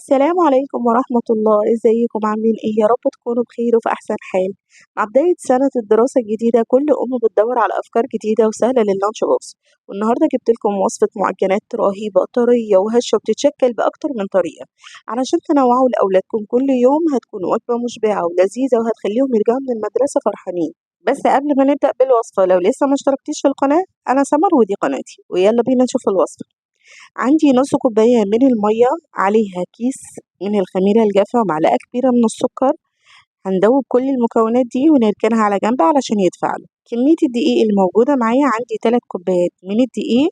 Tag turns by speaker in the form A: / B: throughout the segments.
A: السلام عليكم ورحمة الله، ازيكم عاملين ايه؟ يا رب تكونوا بخير وفي أحسن حال. مع بداية سنة الدراسة الجديدة كل أم بتدور على أفكار جديدة وسهلة لللانش بوكس، والنهاردة جبت لكم وصفة معجنات رهيبة طرية وهشة وبتتشكل بأكتر من طريقة علشان تنوعوا لأولادكم كل يوم. هتكون وجبة مشبعة ولذيذة وهتخليهم يرجعوا من المدرسة فرحانين. بس قبل ما نبدأ بالوصفة، لو لسه ما اشتركتيش في القناة، أنا سمر ودي قناتي، ويلا بينا نشوف الوصفة. عندي نص كوباية من المية، عليها كيس من الخميرة الجافة ومعلقة كبيرة من السكر. هندوب كل المكونات دي ونركنها على جنب علشان يتفاعلوا. كمية الدقيق الموجودة معايا عندي 3 كوبايات من الدقيق.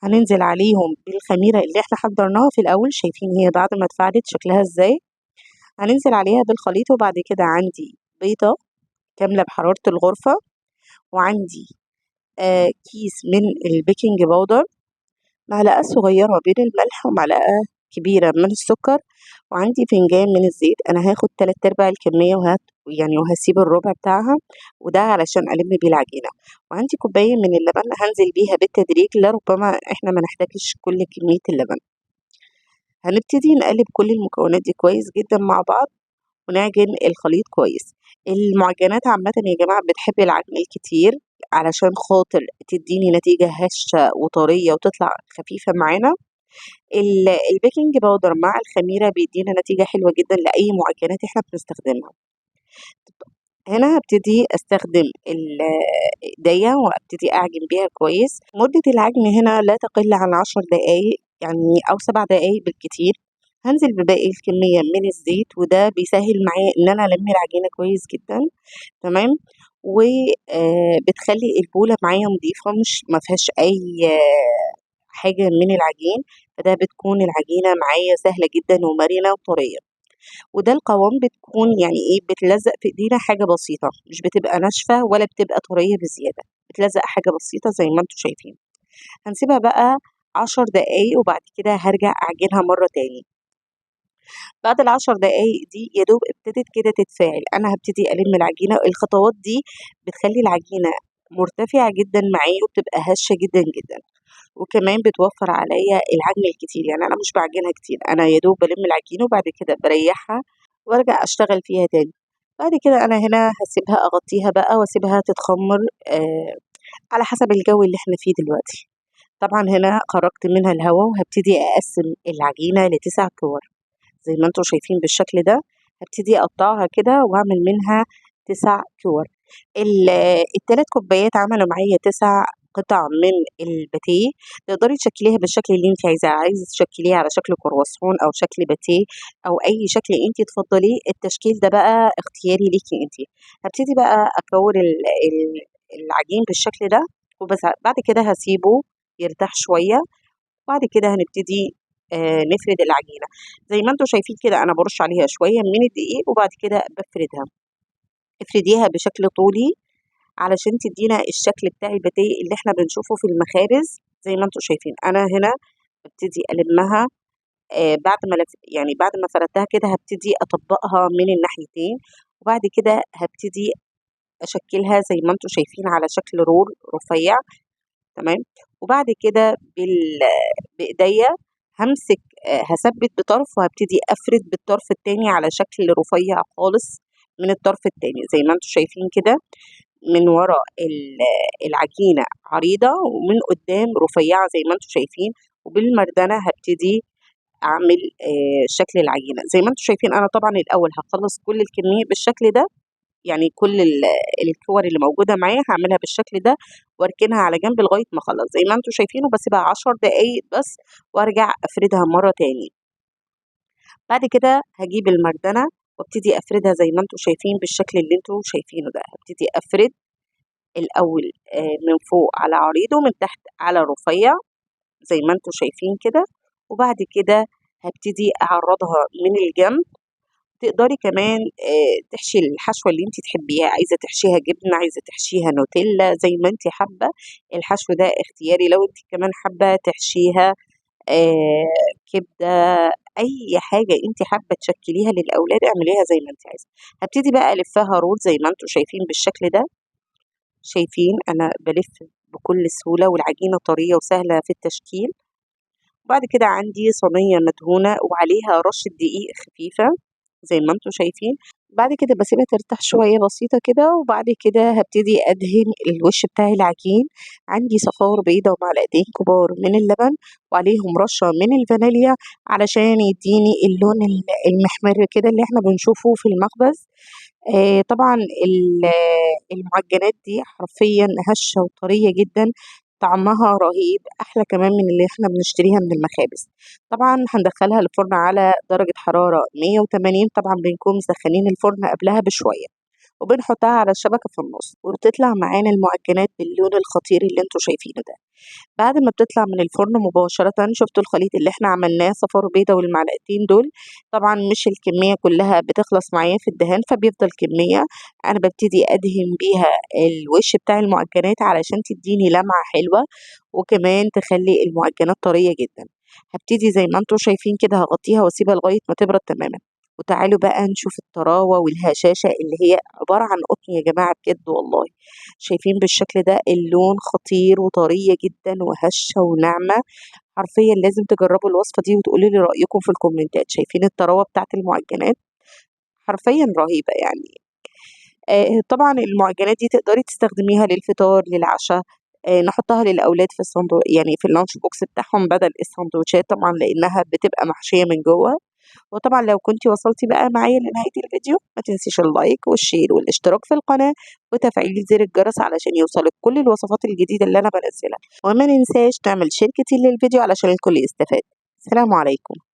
A: هننزل عليهم بالخميرة اللي احنا حضرناها في الأول، شايفين هي بعد ما اتفاعلت شكلها ازاي. هننزل عليها بالخليط، وبعد كده عندي بيضة كاملة بحرارة الغرفة، وعندي كيس من البيكنج باودر، معلقة صغيرة من الملح، ومعلقة كبيرة من السكر، وعندي فنجان من الزيت. أنا هاخد 3/4 الكمية وهسيب الربع بتاعها، وده علشان ألم بيه العجينة. وعندي كوباية من اللبن هنزل بيها بالتدريج، لربما احنا ما نحتاجش كل كمية اللبن. هنبتدي نقلب كل المكونات دي كويس جدا مع بعض ونعجن الخليط كويس. المعجنات عامة يا جماعة بتحب العجن الكتير علشان خاطر تديني نتيجة هشة وطرية وتطلع خفيفة معانا. البيكنج باودر مع الخميرة بيدينا نتيجة حلوة جدا لأي معجنات احنا بنستخدمها. هنا هبتدي استخدم ايديا وابتدي اعجن بيها كويس. مدة العجن هنا لا تقل عن 10 دقايق يعني، او 7 دقايق بالكتير. هنزل بباقي الكمية من الزيت، وده بيسهل معايا ان انا الم العجينة كويس جدا. تمام. وبتخلي البولة معايا نضيفة، مش ما فيهاش اي حاجة من العجين، فده بتكون العجينة معايا سهلة جدا ومرنة وطرية. وده القوام بتكون يعني ايه، بتلزق في ايدينا حاجة بسيطة، مش بتبقى ناشفة ولا بتبقى طرية بزيادة، بتلزق حاجة بسيطة زي ما انتوا شايفين. هنسيبها بقى 10 دقايق، وبعد كده هرجع اعجنها مرة تاني. بعد ال10 دقايق دي يا دوب ابتدت كده تتفاعل، انا هبتدي الم العجينة. الخطوات دي بتخلي العجينة مرتفعة جدا معايا وبتبقى هشة جدا جدا، وكمان بتوفر عليا العجن الكتير. يعني انا مش بعجنها كتير، انا يا دوب بلم العجينة وبعد كده بريحها وارجع اشتغل فيها تاني. بعد كده انا هنا هسيبها اغطيها بقى واسيبها تتخمر على حسب الجو اللي احنا فيه دلوقتي. طبعا هنا خرجت منها الهواء، وهبتدي اقسم العجينة ل9 كور زي ما انتوا شايفين بالشكل ده. هبتدي اقطعها كده واعمل منها 9 كور. ال3 كوبايات عملوا معايا 9 قطع من الباتيه. تقدري تشكليها بالشكل اللي انت عايزاه، عايزه تشكليها على شكل كرواسون او شكل باتيه او اي شكل انت تفضليه. التشكيل ده بقى اختياري ليكي انت. هبتدي بقى اكور العجين بالشكل ده، وبس. بعد كده هسيبه يرتاح شويه، وبعد كده هنبتدي نفرد العجينة زي ما انتوا شايفين كده. انا برش عليها شوية من الدقيق وبعد كده بفردها. افرديها بشكل طولي علشان تدينا الشكل بتاع الباتيه اللي احنا بنشوفه في المخابز. زي ما انتوا شايفين انا هنا ببتدي المها. بعد ما فردتها كده هبتدي اطبقها من الناحيتين، وبعد كده هبتدي اشكلها زي ما انتوا شايفين على شكل رول رفيع. تمام. وبعد كده بايديا همسك، هثبت بطرف وهبتدي افرد بالطرف التاني على شكل رفيع خالص من الطرف التاني زي ما انتوا شايفين كده. من ورا العجينة عريضة، ومن قدام رفيعة زي ما انتوا شايفين. وبالمردنة هبتدي اعمل شكل العجينة زي ما انتوا شايفين. انا طبعا الاول هخلص كل الكمية بالشكل ده، يعني كل الكور اللي موجودة معايا هعملها بالشكل ده واركنها على جنب لغاية ما اخلص زي ما انتوا شايفين، وبسيبها 10 دقايق بس وارجع افردها مرة تاني. بعد كده هجيب المردنة وابتدي افردها زي ما انتوا شايفين بالشكل اللي انتوا شايفينه ده. هبتدي افرد الاول من فوق على عريض ومن تحت على رفيع زي ما انتوا شايفين كده، وبعد كده هبتدي اعرضها من الجنب. تقدري كمان تحشي الحشوة اللي انت تحبيها، عايزة تحشيها جبنة، عايزة تحشيها نوتيلا، زي ما انت حابة. الحشو ده اختياري. لو انت كمان حابة تحشيها كبدة، اي حاجة انت حابة تشكليها للاولاد اعمليها زي ما انت عايزة. هبتدي بقى الفها رول زي ما انتوا شايفين بالشكل ده. شايفين انا بلف بكل سهولة، والعجينة طرية وسهلة في التشكيل. وبعد كده عندي صينية مدهونة وعليها رشة دقيق خفيفة زي ما انتم شايفين. بعد كده باسيبها ترتاح شوية بسيطة كده، وبعد كده هابتدي أدهن الوش بتاع العجين. عندي صفار بيضة ومعلقتين كبار من اللبن وعليهم رشة من الفانيليا علشان يديني اللون المحمر كده اللي احنا بنشوفه في المخبز. طبعًا المعجنات دي حرفيًا هشة وطرية جدًا، طعمها رهيب، أحلى كمان من اللي إحنا بنشتريها من المخابز. طبعًا هندخّلها الفرن على درجة حرارة 180، طبعًا بنكون مسخّنين الفرن قبلها بشوية، وبنحطها على الشبكة في النُص، وبتطلع معانا المعجنات باللون الخطير اللي أنتم شايفينه ده. بعد ما بتطلع من الفرن مباشرةً شُفتوا الخليط اللي إحنا عملناه صفار بيضة والمعلقتين دول، طبعًا مش الكمية كلّها بتخلص معايا في الدهان، فبيفضل كمية أنا بابتدي أدهن بيها الوش بتاع المعجنات علشان تدّيني لمعة حلوة، وكمان تخلّي المعجنات طرية جدًا. هابتدي زي ما أنتم شايفين كده هاغطّيها واسيبها لغاية ما تبرد تمامًا، وتعالوا بقى نشوف الطراوة والهشاشة اللي هي عبارة عن قطن يا جماعة بجد والله. شايفين بالشكل ده اللون خطير وطرية جدًا وهشة وناعمة، حرفيًا لازم تجربوا الوصفة دي وتقولوا لي رأيكم في الكومنتات. شايفين الطراوة بتاعة المعجنات؟ حرفيًا رهيبة يعني. طبعًا المعجنات دي تقدري تستخدميها للفطار، للعشا، نحطها للأولاد في يعني في الlunch box بتاعهم بدل الساندوتشات طبعًا لإنها بتبقى محشية من جوّه. وطبعًا لو كنتِ وصلتِ بقى معايا لنهاية الفيديو ما تنسيش اللايك والشير والاشتراك في القناة وتفعيل زر الجرس علشان يوصلِك كل الوصفات الجديدة اللي أنا بانزّلها، وما ننساش نعمل share كتير للفيديو علشان الكل يستفاد. سلام عليكم.